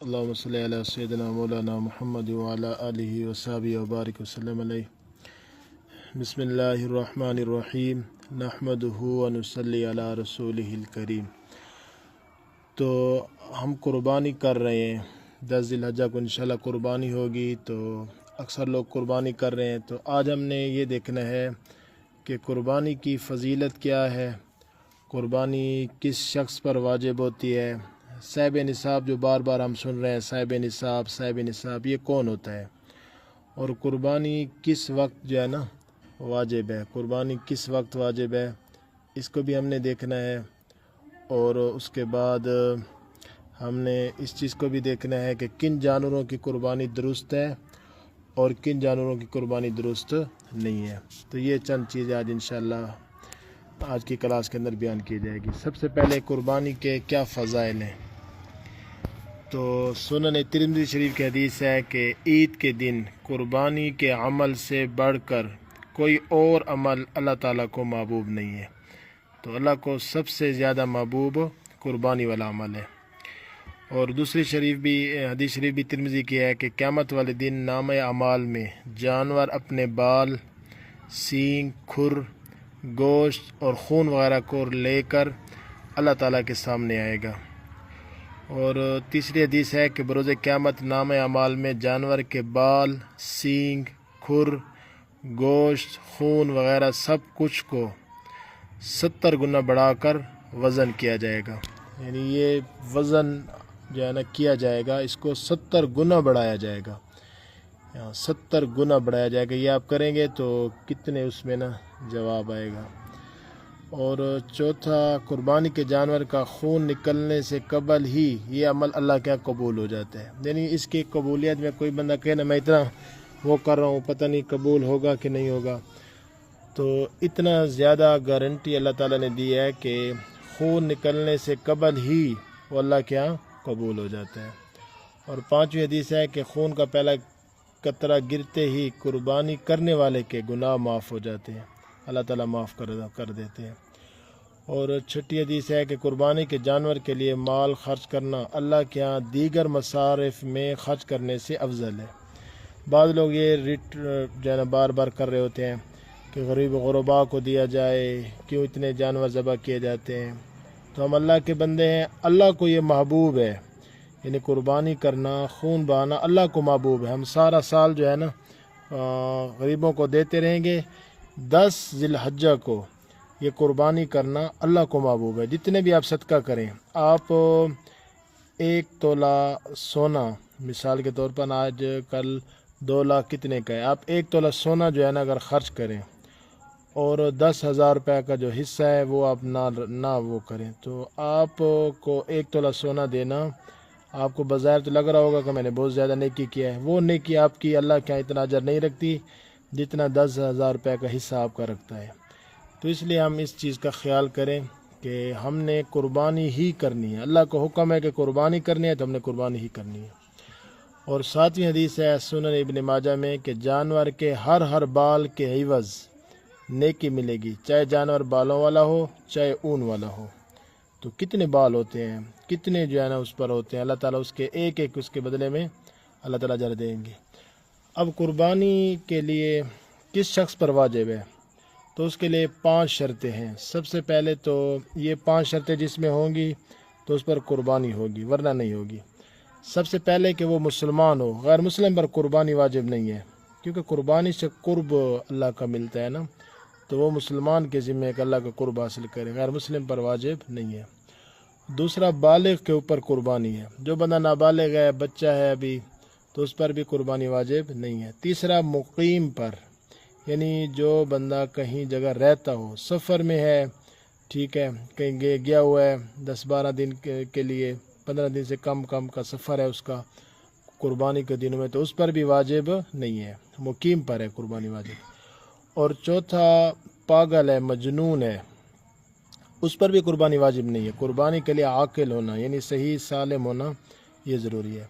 اللهم صل على سيدنا مولانا محمد وعلى آله وصحبه وبارك وسلم علیہ۔ بسم اللہ الرحمن الرحیم نحمدہ ونصلی علی رسولہ الکریم۔ تو ہم قربانی کر رہے ہیں، 10 ذی الحجہ کو انشاءاللہ قربانی ہوگی، تو اکثر لوگ قربانی کر رہے ہیں۔ تو آج ہم نے یہ دیکھنا ہے کہ قربانی کی فضیلت کیا ہے، قربانی کس شخص پر واجب ہوتی ہے، صاحب نصاب جو بار بار ہم سن رہے ہیں، صاحب نصاب یہ کون ہوتا ہے، اور قربانی کس وقت جو ہے نا واجب ہے، قربانی کس وقت واجب ہے، اس کو بھی ہم نے دیکھنا ہے۔ اور اس کے بعد ہم نے اس چیز کو بھی دیکھنا ہے کہ کن جانوروں کی قربانی درست ہے اور کن جانوروں کی قربانی درست نہیں ہے۔ تو یہ چند چیزیں آج انشاءاللہ آج کی کلاس کے اندر بیان کی جائے گی۔ سب سے پہلے قربانی کے کیا فضائل ہیں۔ تو سنن ترمذی شریف کی حدیث ہے کہ عید کے دن قربانی کے عمل سے بڑھ کر کوئی اور عمل اللہ تعالیٰ کو محبوب نہیں ہے۔ تو اللہ کو سب سے زیادہ محبوب قربانی والا عمل ہے۔ اور دوسری حدیث شریف بھی ترمذی کی ہے کہ قیامت والے دن نامہ اعمال میں جانور اپنے بال، سینگ، کھر، گوشت اور خون وغیرہ کو لے کر اللہ تعالیٰ کے سامنے آئے گا۔ اور تیسری حدیث ہے کہ بروز قیامت نامہ اعمال میں جانور کے بال، سینگ، کھر، گوشت، خون وغیرہ سب کچھ کو 70 گنا بڑھا کر وزن کیا جائے گا۔ یعنی یہ وزن جو ہے نا کیا جائے گا، اس کو 70 گنا بڑھایا جائے گا، 70 گنا بڑھایا جائے گا۔ یہ آپ کریں گے تو کتنے اس میں نا جواب آئے گا۔ اور چوتھا، قربانی کے جانور کا خون نکلنے سے قبل ہی یہ عمل اللہ کے قبول ہو جاتا ہے۔ یعنی اس کی قبولیت میں کوئی بندہ کہے نا میں اتنا وہ کر رہا ہوں، پتہ نہیں قبول ہوگا کہ نہیں ہوگا، تو اتنا زیادہ گارنٹی اللہ تعالیٰ نے دی ہے کہ خون نکلنے سے قبل ہی وہ اللہ کے یہاں قبول ہو جاتا ہے۔ اور 5ویں حدیث ہے کہ خون کا پہلا قطرہ گرتے ہی قربانی کرنے والے کے گناہ معاف ہو جاتے ہیں، اللہ تعالیٰ معاف کر دیتے ہیں۔ اور 6ٹھی حدیث ہے کہ قربانی کے جانور کے لیے مال خرچ کرنا اللہ کے ہاں دیگر مصارف میں خرچ کرنے سے افضل ہے۔ بعض لوگ یہ ریٹ جو ہے نا بار بار کر رہے ہوتے ہیں کہ غریب غرباء کو دیا جائے، کیوں اتنے جانور ذبح کیے جاتے ہیں۔ تو ہم اللہ کے بندے ہیں، اللہ کو یہ محبوب ہے، یعنی قربانی کرنا، خون بہانا اللہ کو محبوب ہے۔ ہم سارا سال جو ہے نا غریبوں کو دیتے رہیں گے، 10 ذی الحجہ کو یہ قربانی کرنا اللہ کو محبوب ہے۔ جتنے بھی آپ صدقہ کریں، آپ 1 تولہ سونا، مثال کے طور پر آج کل 2 لاکھ کتنے کا ہے، آپ 1 تولہ سونا جو ہے نا اگر خرچ کریں اور 10,000 روپے کا جو حصہ ہے وہ آپ نہ وہ کریں، تو آپ کو 1 تولہ سونا دینا آپ کو بظاہر تو لگ رہا ہوگا کہ میں نے بہت زیادہ نیکی کیا ہے، وہ نیکی آپ کی اللہ کے یہاں اتنا اجر نہیں رکھتی جتنا 10,000 روپے کا حصہ آپ کا رکھتا ہے۔ تو اس لیے ہم اس چیز کا خیال کریں کہ ہم نے قربانی ہی کرنی ہے، اللہ کو حکم ہے کہ قربانی کرنی ہے تو ہم نے قربانی ہی کرنی ہے۔ اور 7ویں حدیث ہے سنن ابن ماجہ میں کہ جانور کے ہر بال کے عوض نیکی ملے گی، چاہے جانور بالوں والا ہو چاہے اون والا ہو۔ تو کتنے بال ہوتے ہیں، کتنے جو ہے نا اس پر ہوتے ہیں، اللہ تعالیٰ اس کے ایک اس کے بدلے میں اللہ تعالیٰ اجر دیں گے۔ اب قربانی کے لیے کس شخص پر واجب ہے، تو اس کے لیے 5 شرطیں ہیں۔ سب سے پہلے تو یہ 5 شرطیں جس میں ہوں گی تو اس پر قربانی ہوگی، ورنہ نہیں ہوگی۔ سب سے پہلے کہ وہ مسلمان ہو، غیر مسلم پر قربانی واجب نہیں ہے، کیونکہ قربانی سے قرب اللہ کا ملتا ہے نا، تو وہ مسلمان کے ذمہ کہ اللہ کا قرب حاصل کرے، غیر مسلم پر واجب نہیں ہے۔ دوسرا، بالغ کے اوپر قربانی ہے، جو بندہ نابالغ ہے، بچہ ہے ابھی، تو اس پر بھی قربانی واجب نہیں ہے۔ تیسرا، مقیم پر، یعنی جو بندہ کہیں جگہ رہتا ہو، سفر میں ہے، ٹھیک ہے، کہیں گیا ہوا ہے 10-12 دن کے لیے، 15 دن سے کم کا سفر ہے اس کا قربانی کے دنوں میں، تو اس پر بھی واجب نہیں ہے، مقیم پر ہے قربانی واجب۔ اور چوتھا، پاگل ہے، مجنون ہے، اس پر بھی قربانی واجب نہیں ہے۔ قربانی کے لیے عاقل ہونا، یعنی صحیح سالم ہونا، یہ ضروری ہے۔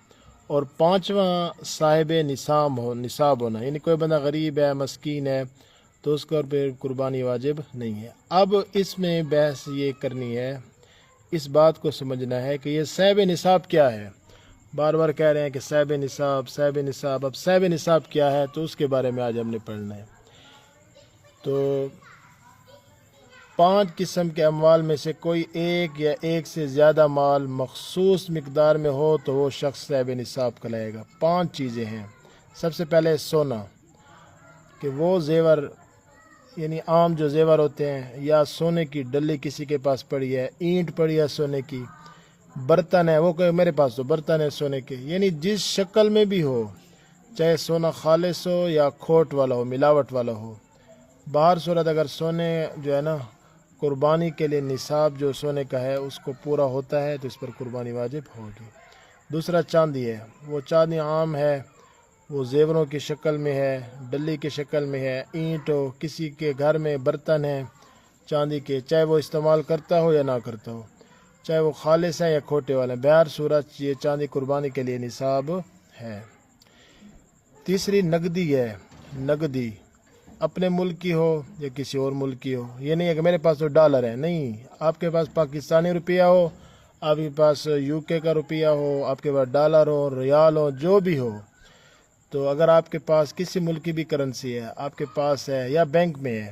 اور 5واں، صاحب نصاب ہونا، یعنی کوئی بندہ غریب ہے، مسکین ہے، تو اس پر قربانی واجب نہیں ہے۔ اب اس میں بحث یہ کرنی ہے، اس بات کو سمجھنا ہے کہ یہ صاحب نصاب کیا ہے۔ بار بار کہہ رہے ہیں کہ صاحب نصاب صاحب نصاب. اب صاحب نصاب کیا ہے تو اس کے بارے میں آج ہم نے پڑھنا ہے. تو 5 قسم کے اموال میں سے کوئی ایک یا ایک سے زیادہ مال مخصوص مقدار میں ہو تو وہ شخص صاحب نصاب کہلائے گا. 5 چیزیں ہیں. سب سے پہلے سونا، کہ وہ زیور یعنی عام جو زیور ہوتے ہیں، یا سونے کی ڈلی کسی کے پاس پڑی ہے، اینٹ پڑی ہے سونے کی، برتن ہے، وہ کہ میرے پاس تو برتن ہے سونے کے، یعنی جس شکل میں بھی ہو، چاہے سونا خالص ہو یا کھوٹ والا ہو، ملاوٹ والا ہو، باہر صورت اگر سونے جو ہے نا قربانی کے لیے نصاب جو سونے کا ہے اس کو پورا ہوتا ہے تو اس پر قربانی واجب ہوگی. دوسرا چاندی ہے. وہ چاندی عام ہے، وہ زیوروں کی شکل میں ہے، ڈلی کی شکل میں ہے، اینٹ ہو، کسی کے گھر میں برتن ہیں چاندی کے، چاہے وہ استعمال کرتا ہو یا نہ کرتا ہو، چاہے وہ خالص ہیں یا کھوٹے والے ہیں، بہر صورت یہ چاندی قربانی کے لیے نصاب ہے. تیسری نقدی ہے. نقدی اپنے ملک کی ہو یا کسی اور ملک کی ہو. یہ نہیں ہے کہ میرے پاس تو ڈالر ہے، نہیں، آپ کے پاس پاکستانی روپیہ ہو، آپ کے پاس یو کے کا روپیہ ہو، آپ کے پاس ڈالر ہو، ریال ہو، جو بھی ہو، تو اگر آپ کے پاس کسی ملک کی بھی کرنسی ہے آپ کے پاس ہے، یا بینک میں ہے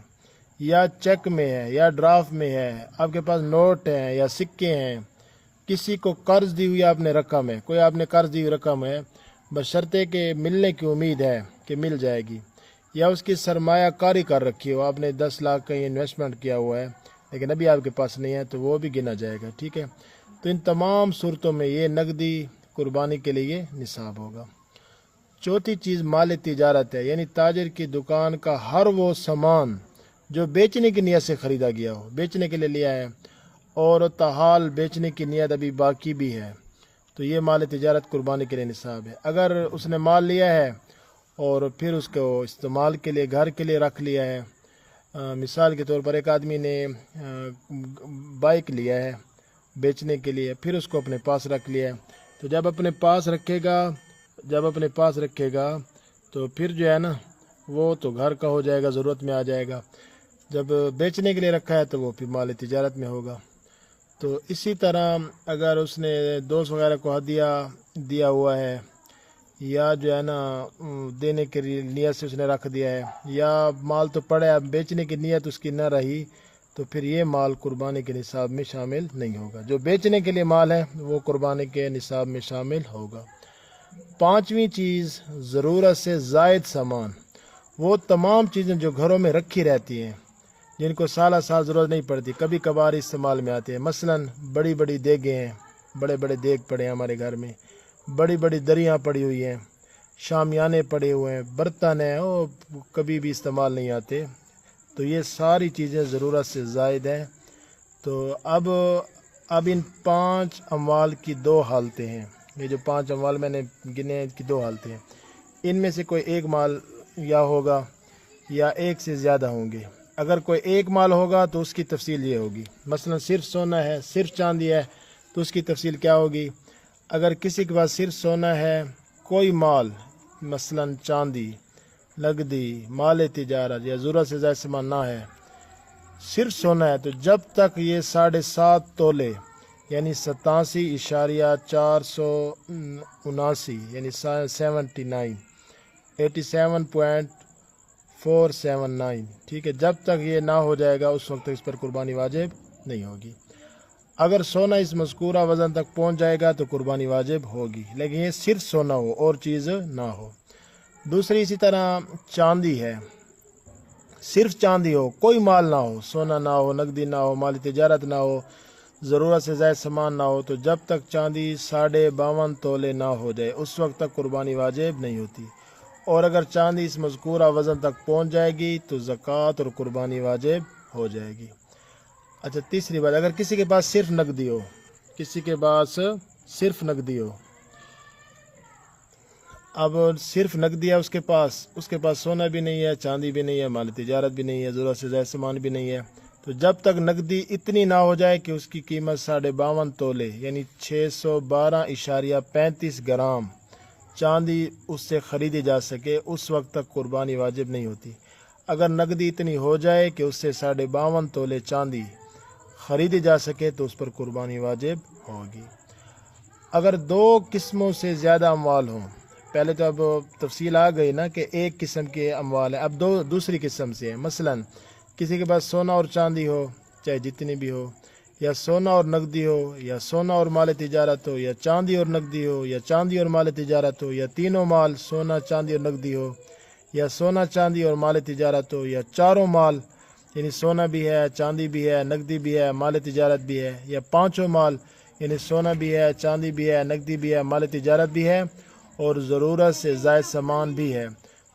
یا چیک میں ہے یا ڈرافٹ میں ہے، آپ کے پاس نوٹ ہیں یا سکے ہیں، کسی کو قرض دی ہوئی آپ نے رقم ہے، کوئی آپ نے قرض دی ہوئی رقم ہے، بشرطے کہ ملنے کی امید ہے کہ مل جائے گی، یا اس کی سرمایہ کاری کر رکھی ہو، آپ نے 10 لاکھ کا انویسٹمنٹ کیا ہوا ہے لیکن ابھی آپ کے پاس نہیں ہے، تو وہ بھی گنا جائے گا. ٹھیک ہے. تو ان تمام صورتوں میں یہ نقدی قربانی کے لیے نصاب ہوگا. چوتھی چیز مال تجارت ہے، یعنی تاجر کی دکان کا ہر وہ سامان جو بیچنے کی نیت سے خریدا گیا ہو، بیچنے کے لیے لیا ہے اور تاحال بیچنے کی نیت ابھی باقی بھی ہے، تو یہ مال تجارت قربانی کے لیے نصاب ہے. اگر اس نے مال لیا ہے اور پھر اس کو استعمال کے لیے گھر کے لیے رکھ لیا ہے، مثال کے طور پر ایک آدمی نے بائک لیا ہے بیچنے کے لیے، پھر اس کو اپنے پاس رکھ لیا ہے، تو جب اپنے پاس رکھے گا تو پھر جو ہے نا وہ تو گھر کا ہو جائے گا، ضرورت میں آ جائے گا. جب بیچنے کے لیے رکھا ہے تو وہ پھر مال تجارت میں ہوگا. تو اسی طرح اگر اس نے دوست وغیرہ کو ہدیہ دیا ہوا ہے، یا جو ہے نا دینے کے لیے نیت سے اس نے رکھ دیا ہے، یا مال تو پڑا ہے بیچنے کی نیت اس کی نہ رہی، تو پھر یہ مال قربانی کے نصاب میں شامل نہیں ہوگا. جو بیچنے کے لیے مال ہے وہ قربانی کے نصاب میں شامل ہوگا. 5ویں چیز ضرورت سے زائد سامان. وہ تمام چیزیں جو گھروں میں رکھی رہتی ہیں، جن کو سالہ سال ضرورت نہیں پڑتی، کبھی کبھار استعمال میں آتے ہیں. مثلا بڑی بڑی دیگیں ہیں، بڑے بڑے دیگ پڑے ہیں ہمارے گھر میں، بڑی بڑی دریاں پڑی ہوئی ہیں، شامیانے پڑے ہوئے ہیں، برتن ہیں، وہ کبھی بھی استعمال نہیں آتے، تو یہ ساری چیزیں ضرورت سے زائد ہیں. تو اب ان 5 اموال کی 2 حالتیں ہیں. یہ جو 5 اموال میں نے گنے ہیں، کی 2 حالتیں ہیں. ان میں سے کوئی ایک مال یا ہوگا یا ایک سے زیادہ ہوں گے. اگر کوئی ایک مال ہوگا تو اس کی تفصیل یہ ہوگی. مثلا صرف سونا ہے، صرف چاندی ہے، تو اس کی تفصیل کیا ہوگی. اگر کسی کے پاس صرف سونا ہے، کوئی مال مثلا چاندی، نقدی، مال تجارت یا ضرورت سے زائد سامان نہ ہے، صرف سونا ہے، تو جب تک یہ 7.5 تولے یعنی 87.479 یعنی 87.479، ٹھیک ہے، جب تک یہ نہ ہو جائے گا اس وقت تک اس پر قربانی واجب نہیں ہوگی. اگر سونا اس مذکورہ وزن تک پہنچ جائے گا تو قربانی واجب ہوگی، لیکن یہ صرف سونا ہو اور چیز نہ ہو. دوسری اسی طرح چاندی ہے، صرف چاندی ہو، کوئی مال نہ ہو، سونا نہ ہو، نقدی نہ ہو، مالی تجارت نہ ہو، ضرورت سے زائد سامان نہ ہو، تو جب تک چاندی 52.5 تولے نہ ہو جائے اس وقت تک قربانی واجب نہیں ہوتی. اور اگر چاندی اس مذکورہ وزن تک پہنچ جائے گی تو زکوٰۃ اور قربانی واجب ہو جائے گی. اچھا، تیسری بات، اگر کسی کے پاس صرف نقدی ہو، اب صرف نقدی ہے اس کے پاس سونا بھی نہیں ہے، چاندی بھی نہیں ہے، مال تجارت بھی نہیں ہے، ضرورت سے زائد سامان بھی نہیں ہے، تو جب تک نقدی اتنی نہ ہو جائے کہ اس کی قیمت 52.5 تولے یعنی 612.35 گرام چاندی اس سے خریدی جا سکے اس وقت تک قربانی واجب نہیں ہوتی. اگر نقدی اتنی ہو جائے کہ اس سے 52.5 تولے چاندی خریدی جا سکے تو اس پر قربانی واجب ہوگی. اگر دو قسموں سے زیادہ اموال ہوں، پہلے تو اب تفصیل آ گئی نا کہ ایک قسم کے اموال ہیں، اب دوسری قسم سے ہیں. مثلا کسی کے پاس سونا اور چاندی ہو، چاہے جتنی بھی ہو، یا سونا اور نقدی ہو، یا سونا اور مال تجارت ہو، یا چاندی اور نقدی ہو، یا چاندی اور مال تجارت ہو، یا تینوں مال سونا چاندی اور نقدی ہو، یا سونا چاندی اور مال تجارت ہو، یا چاروں مال یعنی سونا بھی ہے، چاندی بھی ہے، نقدی بھی ہے، مال تجارت بھی ہے، یا پانچوں مال یعنی سونا بھی ہے، چاندی بھی ہے، نقدی بھی ہے، مال تجارت بھی ہے اور ضرورت سے زائد سامان بھی ہے.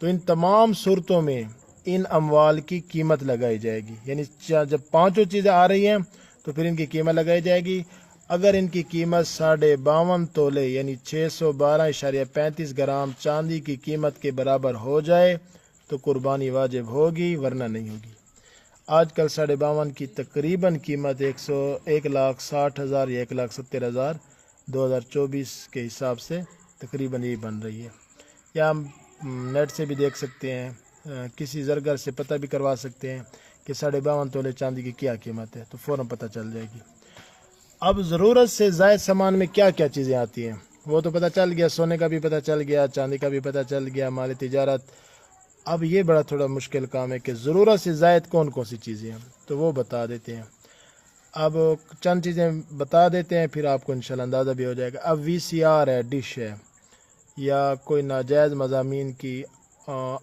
تو ان تمام صورتوں میں ان اموال کی قیمت لگائی جائے گی. یعنی جب پانچوں چیزیں آ رہی ہیں تو پھر ان کی قیمت لگائی جائے گی. اگر ان کی قیمت 52.5 تولے یعنی 612.35 گرام چاندی کی قیمت کے برابر ہو جائے تو قربانی واجب ہوگی، ورنہ نہیں ہوگی. آج کل 52.5 کی تقریباً قیمت 1,60,000 یا 1,70,000 2024 کے حساب سے تقریباً یہی بن رہی ہے. یا ہم نیٹ سے بھی دیکھ سکتے ہیں، کسی زرگر سے پتہ بھی کروا سکتے ہیں کہ 52.5 تولے چاندی کی کیا قیمت ہے، تو فوراً پتہ چل جائے گی. اب ضرورت سے زائد سامان میں کیا کیا چیزیں آتی ہیں وہ تو پتہ چل گیا، سونے کا بھی پتہ چل گیا، چاندی کا بھی پتہ چل گیا، مال تجارت. اب یہ بڑا تھوڑا مشکل کام ہے کہ ضرورت سے زائد کون کون سی چیزیں ہیں، تو وہ بتا دیتے ہیں. اب چند چیزیں بتا دیتے ہیں، پھر آپ کو انشاءاللہ اندازہ بھی ہو جائے گا. اب VCR ہے، ڈش ہے، یا کوئی ناجائز مضامین کی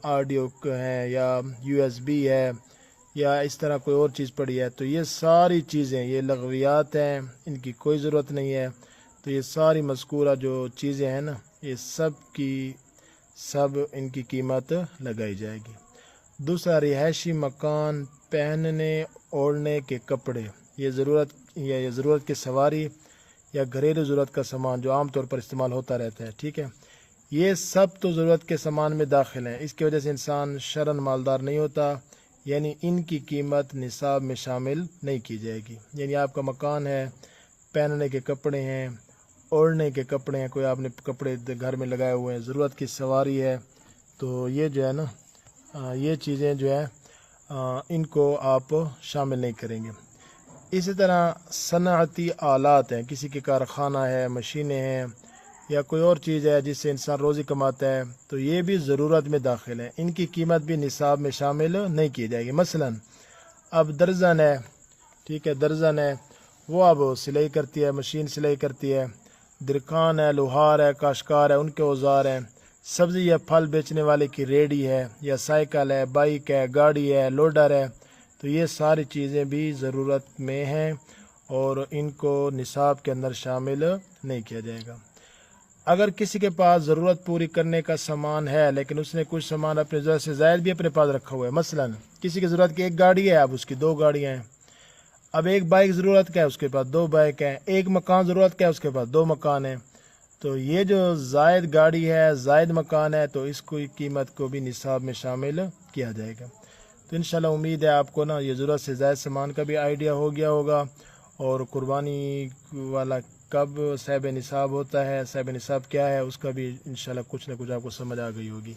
آڈیو ہیں، یا USB ہے، یا اس طرح کوئی اور چیز پڑی ہے، تو یہ ساری چیزیں یہ لغویات ہیں، ان کی کوئی ضرورت نہیں ہے. تو یہ ساری مذکورہ جو چیزیں ہیں نا، یہ سب ان کی قیمت لگائی جائے گی. دوسرا رہائشی مکان، پہننے اوڑھنے کے کپڑے، یہ ضرورت کی سواری یا گھریلو ضرورت کا سامان جو عام طور پر استعمال ہوتا رہتا ہے، ٹھیک ہے. یہ سب تو ضرورت کے سامان میں داخل ہیں. اس کی وجہ سے انسان شرعاً مالدار نہیں ہوتا، یعنی ان کی قیمت نصاب میں شامل نہیں کی جائے گی. یعنی آپ کا مکان ہے، پہننے کے کپڑے ہیں، اوڑھنے کے کپڑے ہیں، کوئی آپ نے کپڑے گھر میں لگائے ہوئے ہیں، ضرورت کی سواری ہے، تو یہ جو ہے نا یہ چیزیں جو ہے ان کو آپ شامل نہیں کریں گے. اسی طرح صنعتی آلات ہیں، کسی کے کارخانہ ہے، مشینیں ہیں، یا کوئی اور چیز ہے جس سے انسان روزی کماتا ہے، تو یہ بھی ضرورت میں داخل ہے. ان کی قیمت بھی نصاب میں شامل نہیں کی جائے گی. مثلا اب درزن ہے، ٹھیک ہے، درزن ہے، وہ اب سلائی کرتی ہے، مشین سلائی کرتی ہے. درکان ہے، لوہار ہے، کاشتکار ہے، ان کے اوزار ہیں. سبزی یا پھل بیچنے والے کی ریڑھی ہے، یا سائیکل ہے، بائک ہے، گاڑی ہے، لوڈر ہے. تو یہ ساری چیزیں بھی ضرورت میں ہیں اور ان کو نصاب کے اندر شامل نہیں کیا جائے گا. اگر کسی کے پاس ضرورت پوری کرنے کا سامان ہے لیکن اس نے کچھ سامان اپنے ضرورت سے زائد بھی اپنے پاس رکھا ہوا ہے، مثلا کسی کی ضرورت کی ایک گاڑی ہے، اب اس کی 2 گاڑیاں ہیں. اب ایک بائک ضرورت کا ہے، اس کے پاس 2 بائک ہیں. ایک مکان ضرورت کا ہے، اس کے پاس 2 مکان ہیں. تو یہ جو زائد گاڑی ہے، زائد مکان ہے، تو اس کو قیمت کو بھی نصاب میں شامل کیا جائے گا. تو انشاءاللہ امید ہے آپ کو نا یہ ضرورت سے زائد سامان کا بھی آئیڈیا ہو گیا ہوگا، اور قربانی والا کب صاحب نصاب ہوتا ہے، صاحب نصاب کیا ہے، اس کا بھی انشاءاللہ کچھ نہ کچھ آپ کو سمجھ آ گئی ہوگی.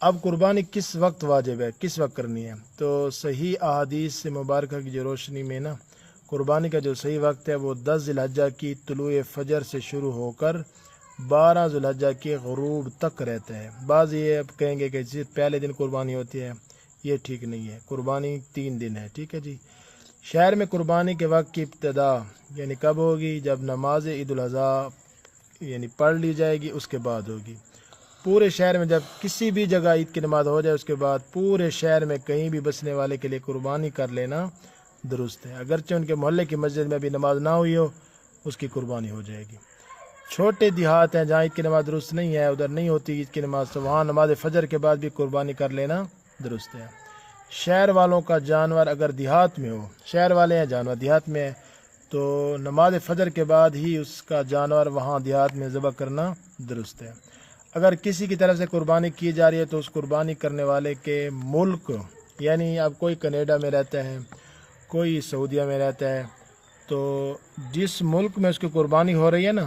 اب قربانی کس وقت واجب ہے، کس وقت کرنی ہے، تو صحیح احادیث سے مبارکہ کی جو روشنی میں نا قربانی کا جو صحیح وقت ہے وہ 10 ذی الحجہ کی طلوع فجر سے شروع ہو کر 12 ذی الحجہ کے غروب تک رہتا ہے. بعض یہ اب کہیں گے کہ صرف پہلے دن قربانی ہوتی ہے، یہ ٹھیک نہیں ہے. قربانی 3 دن ہے، ٹھیک ہے جی. شہر میں قربانی کے وقت کی ابتدا یعنی کب ہوگی، جب نماز عید الاضحیٰ یعنی پڑھ لی جائے گی، اس کے بعد ہوگی. پورے شہر میں جب کسی بھی جگہ عید کی نماز ہو جائے، اس کے بعد پورے شہر میں کہیں بھی بسنے والے کے لیے قربانی کر لینا درست ہے. اگرچہ ان کے محلے کی مسجد میں بھی نماز نہ ہوئی ہو، اس کی قربانی ہو جائے گی. چھوٹے دیہات ہیں جہاں عید کی نماز درست نہیں ہے، ادھر نہیں ہوتی عید کی نماز، تو وہاں نماز فجر کے بعد بھی قربانی کر لینا درست ہے. شہر والوں کا جانور اگر دیہات میں ہو، شہر والے ہیں، جانور دیہات میں ہے، تو نماز فجر کے بعد ہی اس کا جانور وہاں دیہات میں ذبح کرنا درست ہے. اگر کسی کی طرف سے قربانی کی جا رہی ہے تو اس قربانی کرنے والے کے ملک، یعنی اب کوئی کینیڈا میں رہتا ہے، کوئی سعودیہ میں رہتا ہے، تو جس ملک میں اس کی قربانی ہو رہی ہے نا،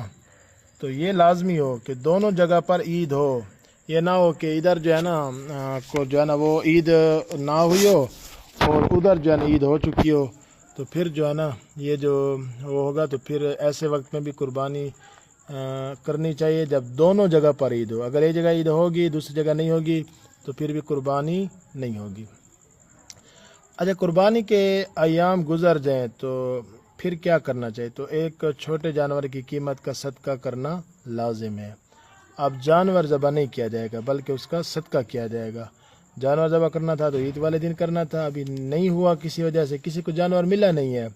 تو یہ لازمی ہو کہ دونوں جگہ پر عید ہو. یہ نہ ہو کہ ادھر جو ہے نا کو جو ہے نا وہ عید نہ ہوئی ہو اور ادھر جو ہے نا عید ہو چکی ہو، تو پھر جو ہے نا یہ جو وہ ہوگا، تو پھر ایسے وقت میں بھی قربانی کرنی چاہیے جب دونوں جگہ پر عید ہو. اگر ایک جگہ عید ہوگی دوسری جگہ نہیں ہوگی تو پھر بھی قربانی نہیں ہوگی. اچھا، قربانی کے ایام گزر جائیں تو پھر کیا کرنا چاہیے؟ تو ایک چھوٹے جانور کی قیمت کا صدقہ کرنا لازم ہے. اب جانور ذبح نہیں کیا جائے گا بلکہ اس کا صدقہ کیا جائے گا. جانور ذبح کرنا تھا تو عید والے دن کرنا تھا، ابھی نہیں ہوا کسی وجہ سے، کسی کو جانور ملا نہیں ہے،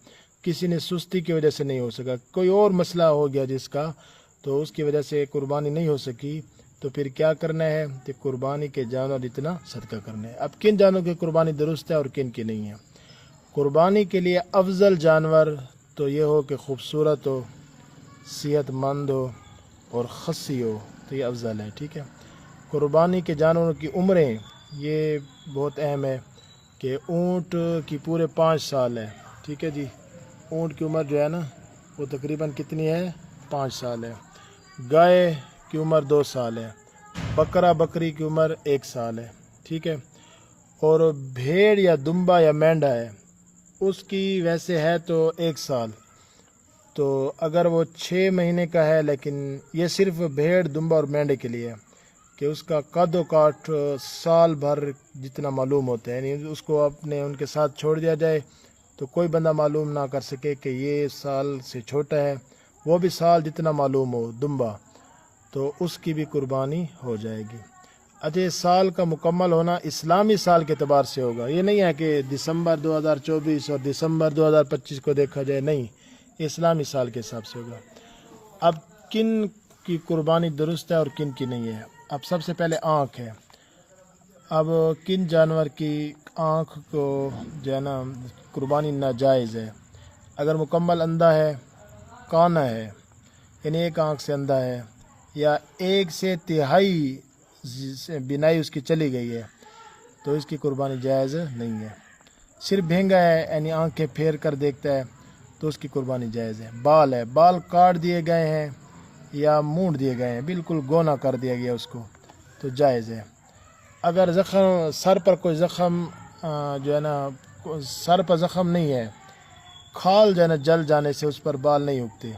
کسی نے سستی کی وجہ سے نہیں ہو سکا، کوئی اور مسئلہ ہو گیا جس کا، تو اس کی وجہ سے قربانی نہیں ہو سکی، تو پھر کیا کرنا ہے کہ قربانی کے جانور اتنا صدقہ کرنا ہے. اب کن جانوروں کی قربانی درست ہے اور کن کی نہیں ہے؟ قربانی کے لیے افضل جانور تو یہ ہو کہ خوبصورت ہو، صحت مند ہو اور خصی ہو، تو یہ افضل ہے. ٹھیک ہے. قربانی کے جانوروں کی عمریں یہ بہت اہم ہے کہ اونٹ کی پورے 5 سال ہے. ٹھیک ہے جی، اونٹ کی عمر جو ہے نا وہ تقریباً کتنی ہے؟ 5 سال ہے. گائے کی عمر 2 سال ہے. بکرا بکری کی عمر 1 سال ہے. ٹھیک ہے. اور بھیڑ یا دمبا یا مینڈا ہے اس کی ویسے ہے تو 1 سال. تو اگر وہ 6 مہینے کا ہے، لیکن یہ صرف بھیڑ دمبا اور مینڈے کے لیے ہے کہ اس کا قد و کاٹ سال بھر جتنا معلوم ہوتا ہے، یعنی اس کو اپنے ان کے ساتھ چھوڑ دیا جائے تو کوئی بندہ معلوم نہ کر سکے کہ یہ سال سے چھوٹا ہے، وہ بھی سال جتنا معلوم ہو دمبا، تو اس کی بھی قربانی ہو جائے گی. اچھا، سال کا مکمل ہونا اسلامی سال کے اعتبار سے ہوگا، یہ نہیں ہے کہ دسمبر 2024 اور دسمبر 2025 کو دیکھا جائے، نہیں، اسلامی سال کے حساب سے ہوگا. اب کن کی قربانی درست ہے اور کن کی نہیں ہے؟ اب سب سے پہلے آنکھ ہے. اب کن جانور کی آنکھ کو جو ہے نا قربانی ناجائز ہے؟ اگر مکمل اندھا ہے، کانا ہے، یعنی ایک آنکھ سے اندھا ہے، یا 1 سے تہائی بینائی اس کی چلی گئی ہے، تو اس کی قربانی جائز نہیں ہے. صرف بھینگا ہے، یعنی آنکھیں پھیر کر دیکھتا ہے، تو اس کی قربانی جائز ہے. بال ہے، بال کاٹ دیے گئے ہیں یا مونڈ دیے گئے ہیں، بالکل گونا کر دیا گیا اس کو، تو جائز ہے. اگر زخم سر پر کوئی زخم جو ہے نا سر پر زخم نہیں ہے، کھال جو ہے نا جل جانے سے اس پر بال نہیں اگتے،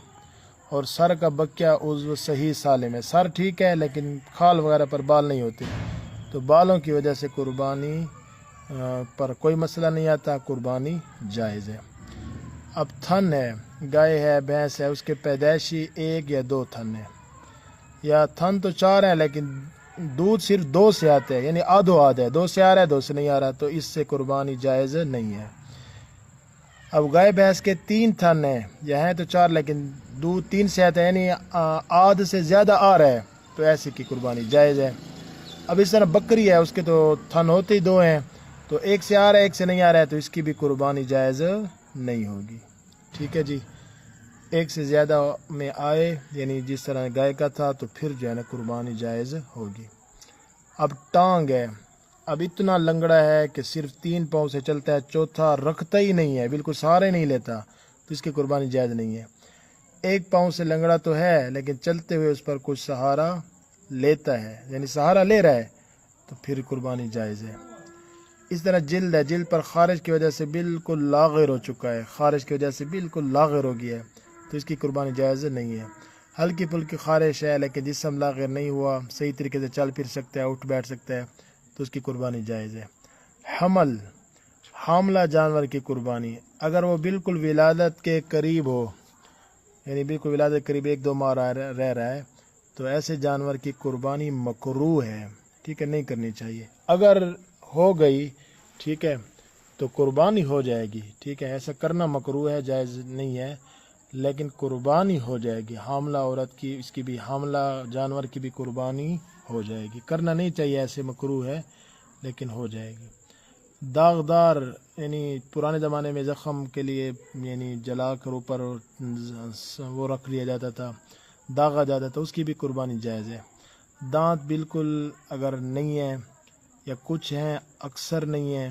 اور سر کا بکیا عضو صحیح سالم ہے، سر ٹھیک ہے لیکن کھال وغیرہ پر بال نہیں ہوتے، تو بالوں کی وجہ سے قربانی پر کوئی مسئلہ نہیں آتا، قربانی جائز ہے. اب تھن ہے، گائے ہے، بھینس ہے، اس کے پیدائشی 1 یا 2 تھن ہے، یا تھن تو 4 ہیں لیکن دودھ صرف 2 سے آتا ہے، یعنی آدھو آدھ ہے، 2 سے آ رہا ہے 2 سے نہیں آ رہا، تو اس سے قربانی جائز نہیں ہے. اب گائے بھینس کے 3 تھن ہیں، یا ہیں تو 4 لیکن دودھ 3 سے آتا ہے، یعنی آدھ سے زیادہ آ رہا ہے، تو ایسے کی قربانی جائز ہے. اب اس طرح بکری ہے، اس کے تو تھن ہوتے ہی 2 ہیں، تو 1 سے آ رہا ہے 1 سے نہیں آ رہا ہے، تو اس کی بھی قربانی جائز نہیں ہوگی. ٹھیک ہے جی. 1 سے زیادہ میں آئے، یعنی جس طرح گائے کا تھا، تو پھر جو ہے نا قربانی جائز ہوگی. اب ٹانگ ہے، اب اتنا لنگڑا ہے کہ صرف 3 پاؤں سے چلتا ہے، چوتھا رکھتا ہی نہیں ہے، بالکل سہارے نہیں لیتا، تو اس کی قربانی جائز نہیں ہے. 1 پاؤں سے لنگڑا تو ہے لیکن چلتے ہوئے اس پر کچھ سہارا لیتا ہے، یعنی سہارا لے رہا ہے، تو پھر قربانی جائز ہے. اس طرح جلد ہے، جلد پر خارش کی وجہ سے بالکل لاغر ہو چکا ہے، خارش کی وجہ سے بالکل لاغر ہو گیا ہے، تو اس کی قربانی جائز نہیں ہے. ہلکی پھلکی خارش ہے لیکن جسم لاغر نہیں ہوا، صحیح طریقے سے چل پھر سکتا ہے، اٹھ بیٹھ سکتا ہے، تو اس کی قربانی جائز ہے. حاملہ جانور کی قربانی، اگر وہ بالکل ولادت کے قریب ہو، یعنی بالکل ولادت کے قریب 1-2 ماہ رہ رہا ہے، تو ایسے جانور کی قربانی مکروہ ہے. ٹھیک ہے، نہیں کرنی چاہیے. اگر ہو گئی، ٹھیک ہے، تو قربانی ہو جائے گی. ٹھیک ہے، ایسا کرنا مکروہ ہے، جائز نہیں ہے، لیکن قربانی ہو جائے گی. حاملہ عورت کی، اس کی بھی، حاملہ جانور کی بھی قربانی ہو جائے گی. کرنا نہیں چاہیے، ایسے مکروہ ہے، لیکن ہو جائے گی. داغدار، یعنی پرانے زمانے میں زخم کے لیے یعنی جلا کر اوپر وہ رکھ لیا جاتا تھا، داغا جاتا تھا، اس کی بھی قربانی جائز ہے. دانت بالکل اگر نہیں ہے، یا کچھ ہیں اکثر نہیں ہیں،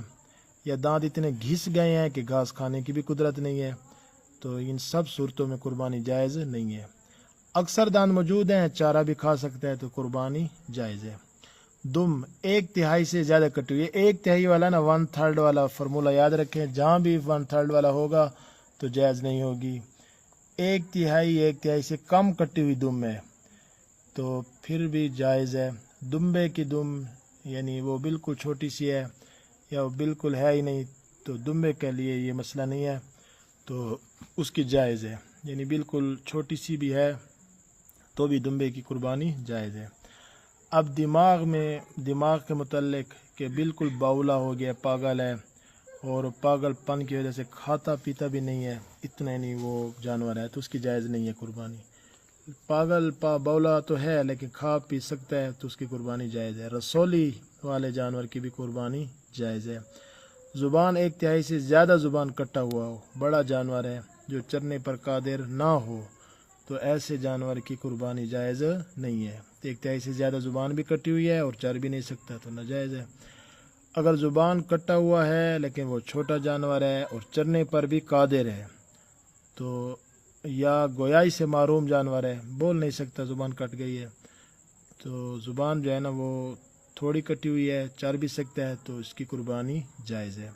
یا دانت اتنے گھس گئے ہیں کہ گھاس کھانے کی بھی قدرت نہیں ہے، تو ان سب صورتوں میں قربانی جائز نہیں ہے. اکثر دانت موجود ہیں، چارہ بھی کھا سکتا ہے، تو قربانی جائز ہے. دم 1/3 سے زیادہ کٹی ہوئی، 1/3 والا نا 1/3 والا فارمولہ یاد رکھیں، جہاں بھی 1/3 والا ہوگا تو جائز نہیں ہوگی. ایک تہائی سے کم کٹی ہوئی دم ہے تو پھر بھی جائز ہے. دمبے کی دم یعنی وہ بالکل چھوٹی سی ہے یا وہ بالکل ہے ہی نہیں تو دمبے کے لیے یہ مسئلہ نہیں ہے تو اس کی جائز ہے. یعنی بالکل چھوٹی سی بھی ہے تو بھی دمبے کی قربانی جائز ہے. اب دماغ کے متعلق کہ بالکل باولا ہو گیا، پاگل ہے اور پاگل پن کی وجہ سے کھاتا پیتا بھی نہیں ہے، اتنا نہیں وہ جانور ہے تو اس کی جائز نہیں ہے قربانی. پاگل باولا تو ہے لیکن کھا پی سکتا ہے تو اس کی قربانی جائز ہے. رسولی والے جانور کی بھی قربانی جائز ہے. زبان 1/3 سے زیادہ زبان کٹا ہوا ہو، بڑا جانور ہے جو چرنے پر قادر نہ ہو تو ایسے جانور کی قربانی جائز نہیں ہے. 1/3 سے زیادہ زبان بھی کٹی ہوئی ہے اور چر بھی نہیں سکتا تو ناجائز ہے. اگر زبان کٹا ہوا ہے لیکن وہ چھوٹا جانور ہے اور چرنے پر بھی قادر ہے تو یا گویائی سے محروم جانور ہے، بول نہیں سکتا، زبان کٹ گئی ہے تو زبان جو ہے نا وہ تھوڑی کٹی ہوئی ہے، چر بھی سکتا ہے تو اس کی قربانی جائز ہے.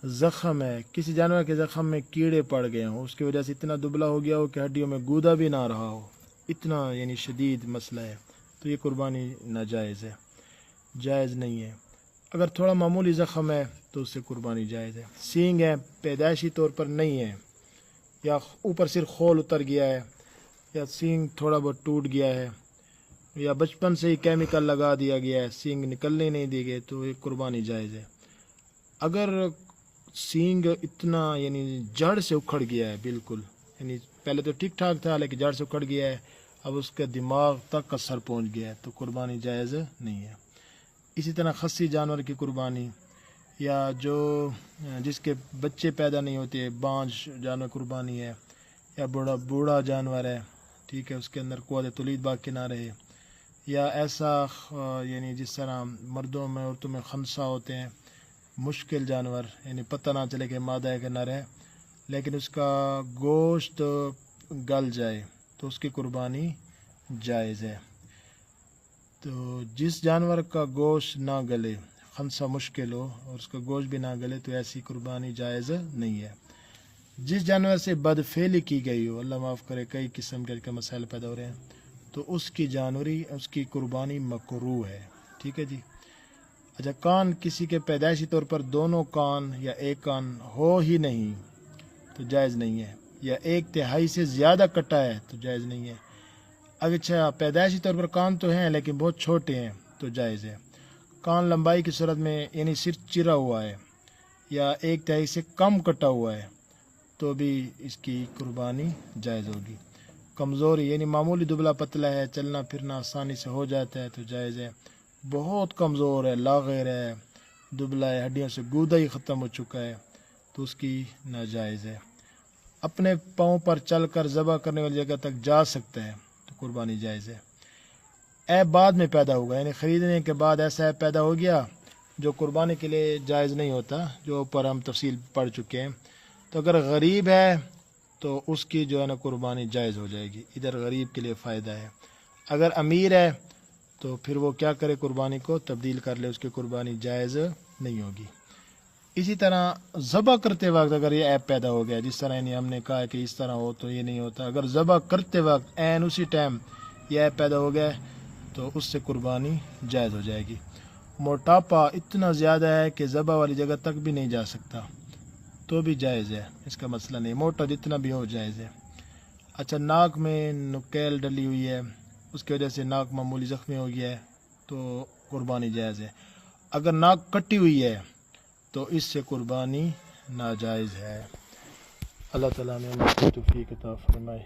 زخم ہے، کسی جانور کے زخم میں کیڑے پڑ گئے ہوں، اس کی وجہ سے اتنا دبلا ہو گیا ہو کہ ہڈیوں میں گودا بھی نہ رہا ہو، اتنا یعنی شدید مسئلہ ہے تو یہ قربانی ناجائز ہے، جائز نہیں ہے. اگر تھوڑا معمولی زخم ہے تو اس سے قربانی جائز ہے. سینگ ہے، پیدائشی طور پر نہیں ہے یا اوپر صرف خول اتر گیا ہے یا سینگ تھوڑا بہت ٹوٹ گیا ہے یا بچپن سے ہی کیمیکل لگا دیا گیا ہے، سینگ نکلنے نہیں دی گئے تو یہ قربانی جائز ہے. اگر سینگ اتنا یعنی جڑ سے اکھڑ گیا ہے بالکل، یعنی پہلے تو ٹھیک ٹھاک تھا لیکن جڑ سے اکھڑ گیا ہے، اب اس کے دماغ تک اثر پہنچ گیا ہے تو قربانی جائز نہیں ہے. اسی طرح خصی جانور کی قربانی یا جس کے بچے پیدا نہیں ہوتے، بانج جانور قربانی ہے یا بوڑھا جانور ہے، ٹھیک ہے، اس کے اندر قوت تولید باقی نہ رہے، یا ایسا یعنی جس طرح مردوں میں عورتوں میں خنثی ہوتے ہیں، مشکل جانور یعنی پتہ نہ چلے کہ مادہ ہے کہ نر ہے لیکن اس کا گوشت گل جائے تو اس کی قربانی جائز ہے. تو جس جانور کا گوشت نہ گلے، خنثی مشکل ہو اور اس کا گوشت بھی نہ گلے تو ایسی قربانی جائز نہیں ہے. جس جانور سے بدفعلی کی گئی ہو، اللہ معاف کرے کئی قسم کے مسائل پیدا ہو رہے ہیں تو اس کی قربانی مکروہ ہے. ٹھیک ہے جی. اچھا، کان کسی کے پیدائشی طور پر دونوں کان یا ایک کان ہو ہی نہیں تو جائز نہیں ہے، یا 1/3 سے زیادہ کٹا ہے تو جائز نہیں ہے. اچھا، پیدائشی طور پر کان تو ہیں لیکن بہت چھوٹے ہیں تو جائز ہے. کان لمبائی کی صورت میں یعنی صرف چرا ہوا ہے یا 1/3 سے کم کٹا ہوا ہے تو بھی اس کی قربانی جائز ہوگی. کمزوری یعنی معمولی دبلا پتلا ہے، چلنا پھرنا آسانی سے ہو جاتا ہے تو جائز ہے. بہت کمزور ہے، لاغر ہے، دبلا ہے، ہڈیوں سے گودا ہی ختم ہو چکا ہے تو اس کی ناجائز ہے. اپنے پاؤں پر چل کر ذبح کرنے والی جگہ تک جا سکتا ہے تو قربانی جائز ہے. عیب بعد میں پیدا ہوگا، یعنی خریدنے کے بعد ایسا عیب پیدا ہو گیا جو قربانی کے لیے جائز نہیں ہوتا، جو اوپر ہم تفصیل پڑھ چکے ہیں. تو اگر غریب ہے تو اس کی جو ہے نا قربانی جائز ہو جائے گی، ادھر غریب کے لیے فائدہ ہے. اگر امیر ہے تو پھر وہ کیا کرے، قربانی کو تبدیل کر لے، اس کی قربانی جائز نہیں ہوگی. اسی طرح ذبح کرتے وقت اگر یہ عیب پیدا ہو گیا، جس طرح یعنی ہم نے کہا کہ اس طرح ہو تو یہ نہیں ہوتا، اگر ذبح کرتے وقت عین اسی ٹائم یہ عیب پیدا ہو گیا تو اس سے قربانی جائز ہو جائے گی. موٹاپا اتنا زیادہ ہے کہ ذبح والی جگہ تک بھی نہیں جا سکتا تو بھی جائز ہے، اس کا مسئلہ نہیں، موٹا جتنا بھی ہو جائز ہے. اچھا، ناک میں نکیل ڈلی ہوئی ہے، اس کی وجہ سے ناک معمولی زخمی ہو گیا ہے تو قربانی جائز ہے. اگر ناک کٹی ہوئی ہے تو اس سے قربانی ناجائز ہے. اللہ تعالیٰ نے توفیق عطا فرمائے.